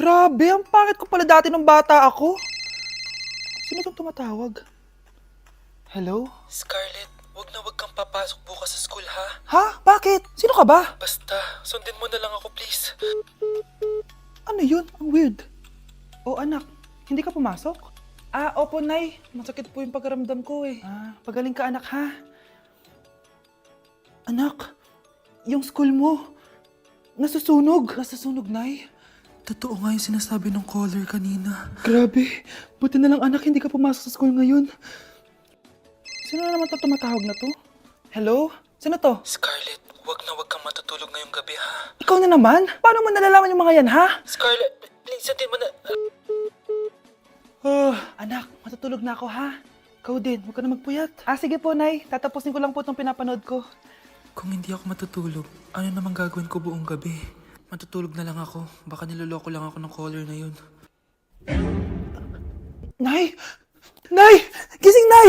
Grabe, ang pangit ko pala dati nung bata ako. Sino itong tumatawag? Hello? Scarlett, wag kang papasok bukas sa school ha? Ha? Bakit? Sino ka ba? Basta, sundin mo na lang ako please. Ano yun? Ang weird. Oh anak, hindi ka pumasok? Opo Nay. Masakit po yung pagkaramdam ko eh. Pagaling ka anak ha? Anak, yung school mo, nasusunog. Nasusunog, Nay? Totoo nga yung sinasabi ng caller kanina. Grabe, buti na lang anak hindi ka pumasok sa school ngayon. Sino na naman tumatawag na to? Hello? Sino to? Scarlett, wag kang matutulog ngayong gabi ha? Ikaw na naman? Paano mo nalalaman yung mga yan ha? Scarlett, please sundin mo na... Anak, matutulog na ako ha? Ikaw din, huwag ka na magpuyat. Sige po, Nay. Tatapusin ko lang po itong pinapanood ko. Kung hindi ako matutulog, ano namang gagawin ko buong gabi? Matutulog na lang ako. Baka niloloko lang ako ng caller na yun. Nay! Nay! Gising, Nay!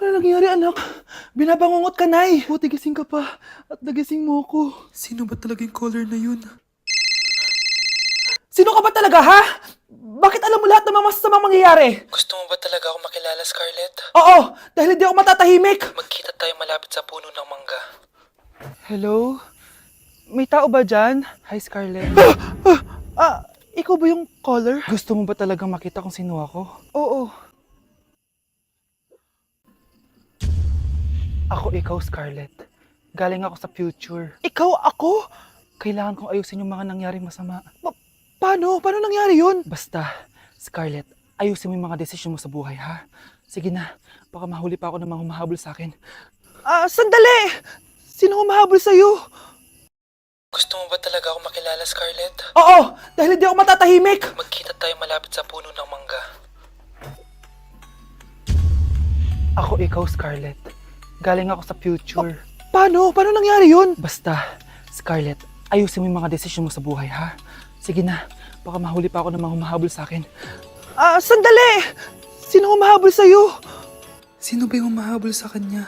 Ano nangyari, anak? Binabangungot ka, Nay. Buti gising ka pa at nagising mo ako. Sino ba talaga yung caller na yun? Sino ka ba talaga, ha? Bakit alam mo lahat ng mga masasamang mangyayari? Gusto mo ba talaga ako makilala, Scarlett? Oo, dahil hindi ako matatahimik. Magkita tayo malapit sa puno ng mangga. Hello? May tao ba dyan? Hi, Scarlett. Ikaw ba yung caller? Gusto mo ba talagang makita kung sino ako? Oo. Ako ikaw, Scarlett. Galing ako sa future. Ikaw ako? Kailangan kong ayusin yung mga nangyaring masama. Paano? Paano nangyari yun? Basta, Scarlett, ayusin mo yung mga desisyon mo sa buhay, ha? Sige na, baka mahuli pa ako ng mga humahabol sa akin. Sandali! Sino humahabol sa'yo? Gusto mo ba talaga ako makilala, Scarlett? Oo, dahil hindi ako matatahimik. Magkita tayo malapit sa puno ng mangga. Ako ikaw, Scarlett. Galing ako sa future. Paano? Paano nangyari yun? Basta, Scarlett, ayusin mo yung mga desisyon mo sa buhay, ha? Sige na, baka mahuli pa ako ng mga humahabol sa akin. Sandali! Sino humahabol sa'yo? Sino ba yung humahabol sa kanya?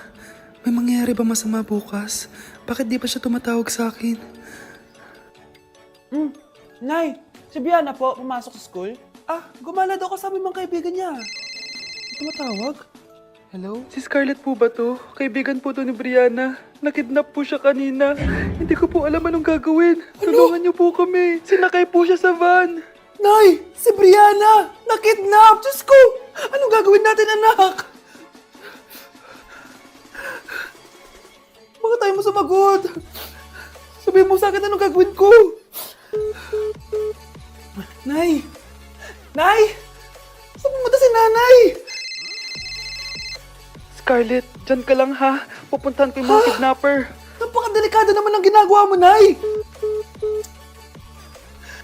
May mangyayari ba masama bukas? Bakit di pa siya tumatawag sa akin? Nay, si Biana po, pumasok sa school? Gumala daw kasama yung mga kaibigan niya. Tumatawag? Hello? Si Scarlett po ba to? Kaibigan po to ni Brianna. Nakidnap po siya kanina. Hindi ko po alam anong gagawin. Tulungan niyo po kami. Sinakay po siya sa van. Nay! Si Brianna! Nakidnap! Diyos ko! Anong gagawin natin, anak? Bakit tayo mo sumagot? Sabihin mo sa akin anong gagawin ko? Nay! Nay! Saan pumunta si nanay? Scarlett, dyan ka lang ha. Pupuntahan ko yung mga kidnapper. Napakadelikado naman ang ginagawa mo, Nay!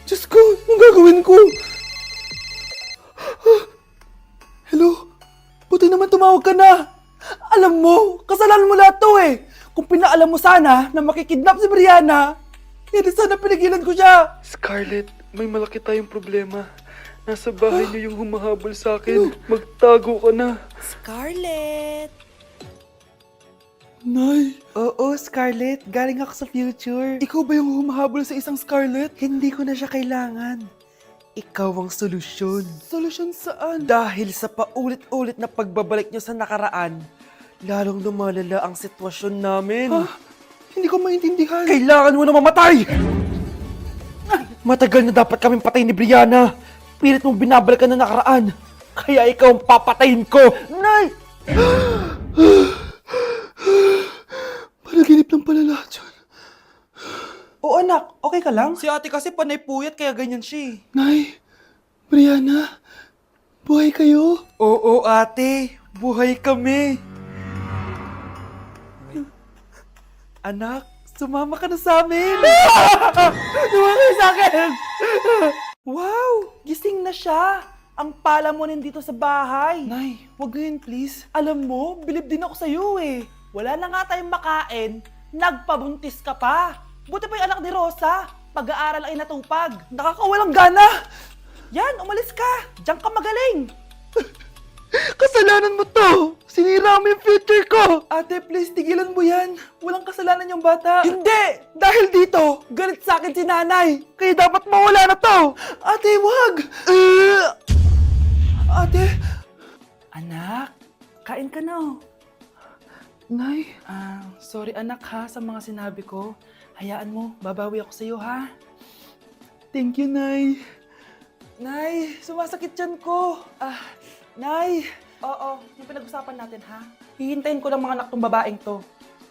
Diyos ko, anong gagawin ko? Hello? Buti naman tumawag ka na. Alam mo, kasalanan mo lahat to eh. Kung pinaalam mo sana na makikidnap si Brianna, hindi sana pinigilan ko siya. Scarlett, may malaki tayong problema. Nasa bahay niyo yung humahabol sa akin. Magtago ka na. Scarlett! Nay. Oo, Scarlett. Galing ako sa future. Ikaw ba yung humahabol sa isang Scarlett? Hindi ko na siya kailangan. Ikaw ang solusyon. Solusyon saan? Dahil sa paulit-ulit na pagbabalik niyo sa nakaraan, lalong lumalala ang sitwasyon namin. Hindi ko maintindihan. Kailangan mo na mamatay! Matagal na dapat kaming patayin ni Brianna. Pilit mong binabalikan na nakaraan. Kaya ikaw ang papatayin ko. Nay! Panaginip ng pala lahat yun. Oo anak, okay ka lang? Si ate kasi panay puyat kaya ganyan siya eh. Nay, Brianna, buhay kayo? Oo ate, buhay kami. Anak, sumama ka na sa amin. Sumama ka sa akin. Wow, gising na siya. Ang pala mo nandito sa bahay. Nay, wag ganyan please. Alam mo, bilib din ako sa'yo eh. Wala na nga tayong makain, nagpabuntis ka pa. Buti pa yung anak ni Rosa, pag-aaral ay natupag. Nakakawalang gana. Yan, umalis ka. Diyan ka magaling. Kasalanan mo to! Sinira mo yung future ko! Ate, please, tigilan mo yan. Walang kasalanan yung bata. Hindi! Dahil dito, galit sa akin si nanay. Kaya dapat mawala na to! Ate, wag! Ate! Anak, kain ka na. Oh. Nay, Sorry anak ha sa mga sinabi ko. Hayaan mo, babawi ako sa'yo ha. thank you, Nay. Nay, sumasakit yan ko. Nay. Oo, yung pinag-usapan natin ha. Hihintayin ko lang mga anak tong babaeng to.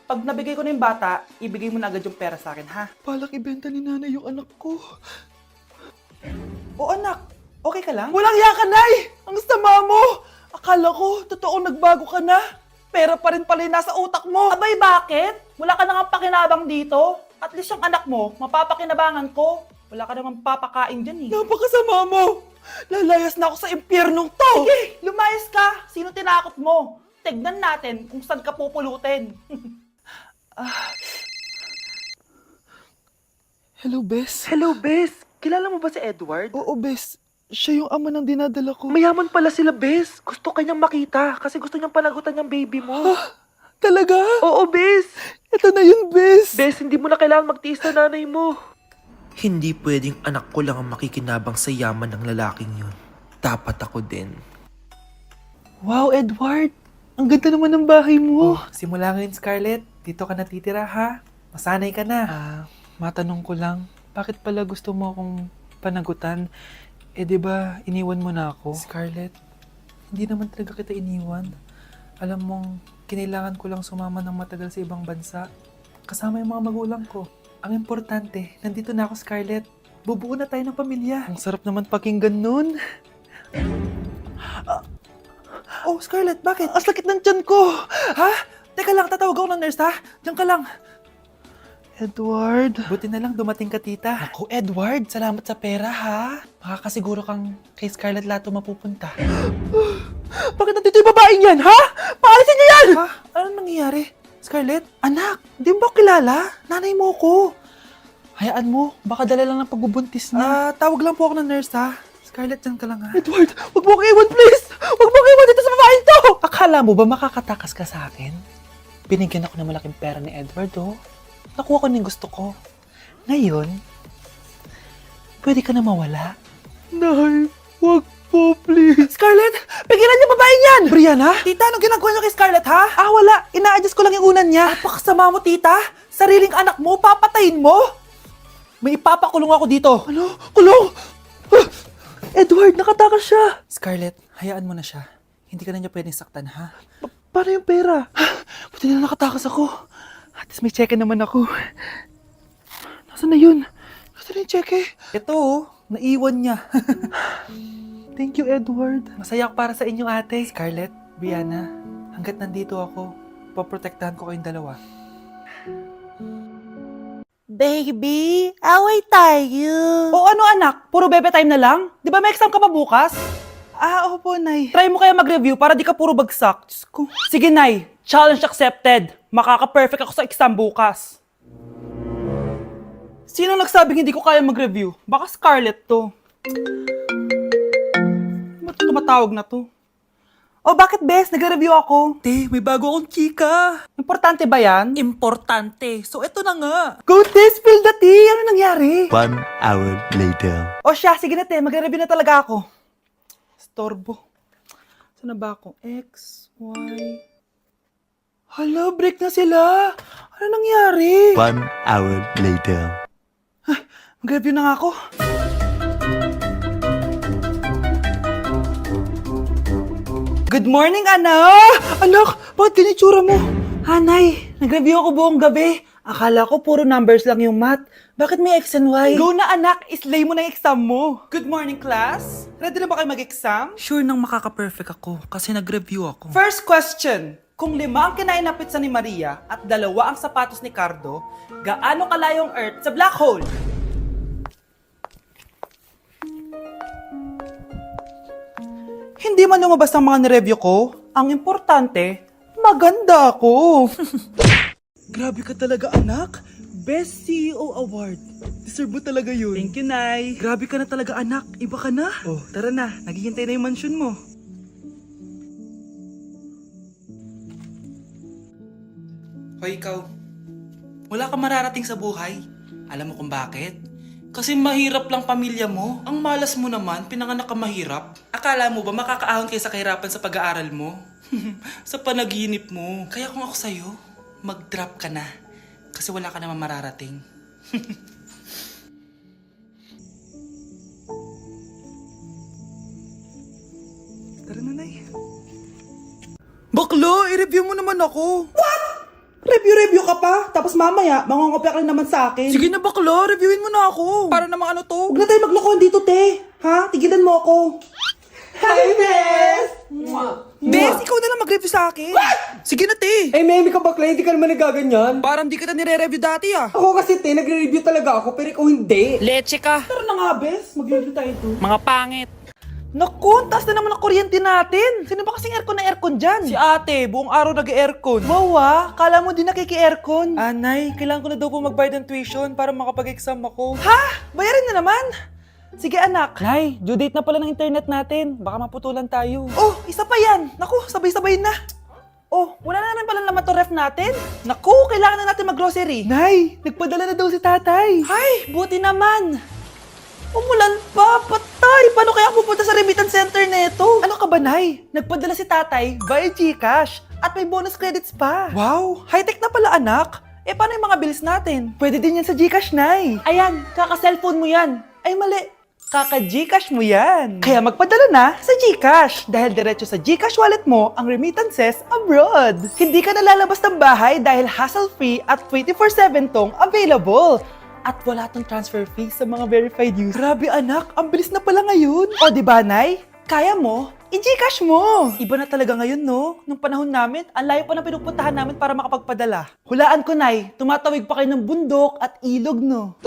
Pag nabigay ko na yung bata, ibigay mo na agad yung pera sa akin ha. Balak ibenta ni nanay yung anak ko. O anak, okay ka lang? Walang iya ka, Nay! Ang sama mo! Akala ko, totoo nagbago ka na. Pera pa rin pala yung nasa utak mo. Abay, bakit? Wala ka nang pakinabang dito. At least yung anak mo, mapapakinabangan ko. Wala ka namang papakain dyan eh. Napakasama mo! Lalayas na ako sa impyernong to! Sige, lumayas ka! Sino tinakot mo? Tignan natin kung saan ka pupulutin. Hello, Bes. Hello, Bes! Kilala mo ba si Edward? Oo, Bes. Siya yung ama ng dinadala ko. Mayaman pala sila, Bes. Gusto kanyang makita kasi gusto niyang panagutan yung baby mo. Talaga? Oo, Bes! Ito na yun, Bes. Bes, hindi mo na kailangan magtiis na nanay mo. Hindi pwedeng anak ko lang ang makikinabang sa yaman ng lalaking yun. Dapat ako din. Wow, Edward. Ang ganda naman ng bahay mo. Simula ngayon, Scarlett. Dito ka natitira, ha? Masanay ka na. Matanong ko lang, bakit pala gusto mo akong panagutan? Di ba iniwan mo na ako? Scarlett, hindi naman talaga kita iniwan. Alam mong, kinailangan ko lang sumama ng matagal sa ibang bansa. Kasama yung mga magulang ko. Ang importante, nandito na ako, Scarlett. Bubuo na tayo ng pamilya. Ang sarap naman pakinggan nun. Oh, Scarlett, bakit? Ang sakit ng tiyan ko! Ha? Teka lang, tatawag ako ng nurse, ha? Diyan ka lang. Edward. Buti na lang dumating ka, tita. Ako, Edward, salamat sa pera, ha? Makakasiguro kang kay Scarlett Lato mapupunta. Bakit nandito yung babaeng yan, ha? Paalisin niyo yan! Ha? Anong nangyayari? Scarlett? Anak, di mo ba kilala? Nanay mo ko. Hayaan mo, baka dala lang ng pagbubuntis niya. Tawag lang po ako ng nurse, ha? Scarlett, dyan ka lang, ha? Edward, wag mo kang iwan, please! Wag mo kang iwan dito sa babaeng to! Akala mo ba makakatakas ka sa akin? Binigyan ako ng malaking pera ni Edward, oh. Nakuha ko ng gusto ko. Ngayon, pwede ka na mawala. Nay, wag po, please. Scarlett, pigilan niyo babaeng yan! Brianna? Tita, anong ginagawa niyo kay Scarlett, ha? Wala. Ina-adjust ko lang yung unan niya. Napakasama mo, tita. Sariling anak mo, papatayin mo. May ipapakulong ako dito. Ano? Kulong! Edward, nakatakas siya! Scarlett, hayaan mo na siya. Hindi ka na niya pwedeng saktan, ha? Paano yung pera? Buti na nakatakas ako. At least may cheque naman ako. Nasaan na yun? Nasaan na yung cheque? Ito, oh. Naiwan niya. Thank you, Edward. Masaya ako para sa inyo, ate. Scarlett, Brianna, hanggat nandito ako, poprotektahan ko kayong dalawa. Baby, away tayo. O ano anak, puro bebe time na lang? Di ba may exam ka pa bukas? Opo, Nay. Try mo kaya mag-review para di ka puro bagsak. Diyos ko. Sige, Nay. Challenge accepted. Makaka-perfect ako sa exam bukas. Sino nagsabing hindi ko kaya mag-review? Baka Scarlett to. Ba't tumatawag na to? Oh, bakit, Bes? Nag-review ako. Te, may bago akong chika. Importante ba yan? Importante. So, eto na nga. Go, Te! Spill the tea! Ano nangyari? 1 hour later. O siya, sige na, Te. Mag-review na talaga ako. Storbo. Saan na ba ako? X, Y... Hala, break na sila. Ano nangyari? 1 hour later. Mag-review na nga ako. Good morning, anak! Anak, bakit ganyan tsura mo? Hanay, nag-review ako buong gabi. Akala ko puro numbers lang yung math. Bakit may X and Y? Go na, anak! Islay mo na yung exam mo. Good morning, class. Ready na ba kayo mag-exam? Sure nang makaka-perfect ako kasi nag-review ako. First question. Kung 5 ang kinain na pizza ni Maria at 2 ang sapatos ni Cardo, gaano kalayo ang Earth sa black hole? Hindi man lumabas ang mga nireview ko. Ang importante, maganda ako. Grabe ka talaga, anak. Best CEO Award. Deserve mo talaga yun. Thank you, Nay. Grabe ka na talaga, anak. Iba ka na. Oh, tara na. Naghihintay na yung mansion mo. Hoy, ikaw. Wala kang mararating sa buhay. Alam mo kung bakit? Kasi mahirap lang pamilya mo. Ang malas mo naman, pinanganak ka mahirap. Akala mo ba makakaahon kayo sa kahirapan sa pag-aaral mo? Sa panaginip mo. Kaya kung ako sa'yo, mag-drop ka na. Kasi wala ka naman mararating. Tara na, Nay. Baklo, i-review mo naman ako. What? Review ka pa? Tapos mamaya, mangongopya ka naman sa akin. Sige na, baklo, reviewin mo na ako. Para namang ano to? Huwag na tayo maglokohan dito, te. Ha? Tigilan mo ako. Hi, Bes! Bes, ikaw na lang mag-review sa akin. Sige na, te. Eh, Memi ka bakla, hindi ka naman nagaganyan. Parang di kita nire-review dati, ah. Ako kasi, te, nagre-review talaga ako, pero ikaw hindi. Leche ka. Tara na nga, Bes. Mag-review tayo to. Mga pangit. Naku, taas na naman ang kuryente natin. Sino ba kasing aircon na aircon dyan? Si ate, buong araw nag-aircon. Wow ah, kala mo di nakiki-aircon. Anay, kailangan ko na daw po magbayad ng tuition para makapag-exam ako. Ha? Bayarin na naman? Sige anak. Nay, due date na pala ng internet natin. Baka maputulan tayo. Oh, isa pa yan. Naku, sabay-sabay na. Oh, wala na naman pala naman to ref natin. Naku, kailangan na natin mag-grocery. Nay, nagpadala na daw si tatay. Ay, buti naman. Umulan pa, patay! Paano kaya ako pupunta sa remittance center neto? Ano ka ba, Nay? Nagpadala si tatay via GCash at may bonus credits pa. Wow, high-tech na pala, anak. Eh, paano yung mga bills natin? Pwede din yan sa GCash, Nay. Ayan, kaka-cellphone mo yan. Ay, mali. Kaka-GCash mo yan. Kaya magpadala na sa GCash dahil diretso sa GCash wallet mo ang remittances abroad. Hindi ka nalalabas ng bahay dahil hassle-free at 24/7 tong available. At wala tong transfer fee sa mga verified users. Grabe anak, ang bilis na pala ngayon. O diba, Nay? Kaya mo? I-Gcash mo! Iba na talaga ngayon, no? Nung panahon namin, ang layo pa na pinupuntahan namin para makapagpadala. Hulaan ko, Nay, tumatawid pa kayo ng bundok at ilog, no?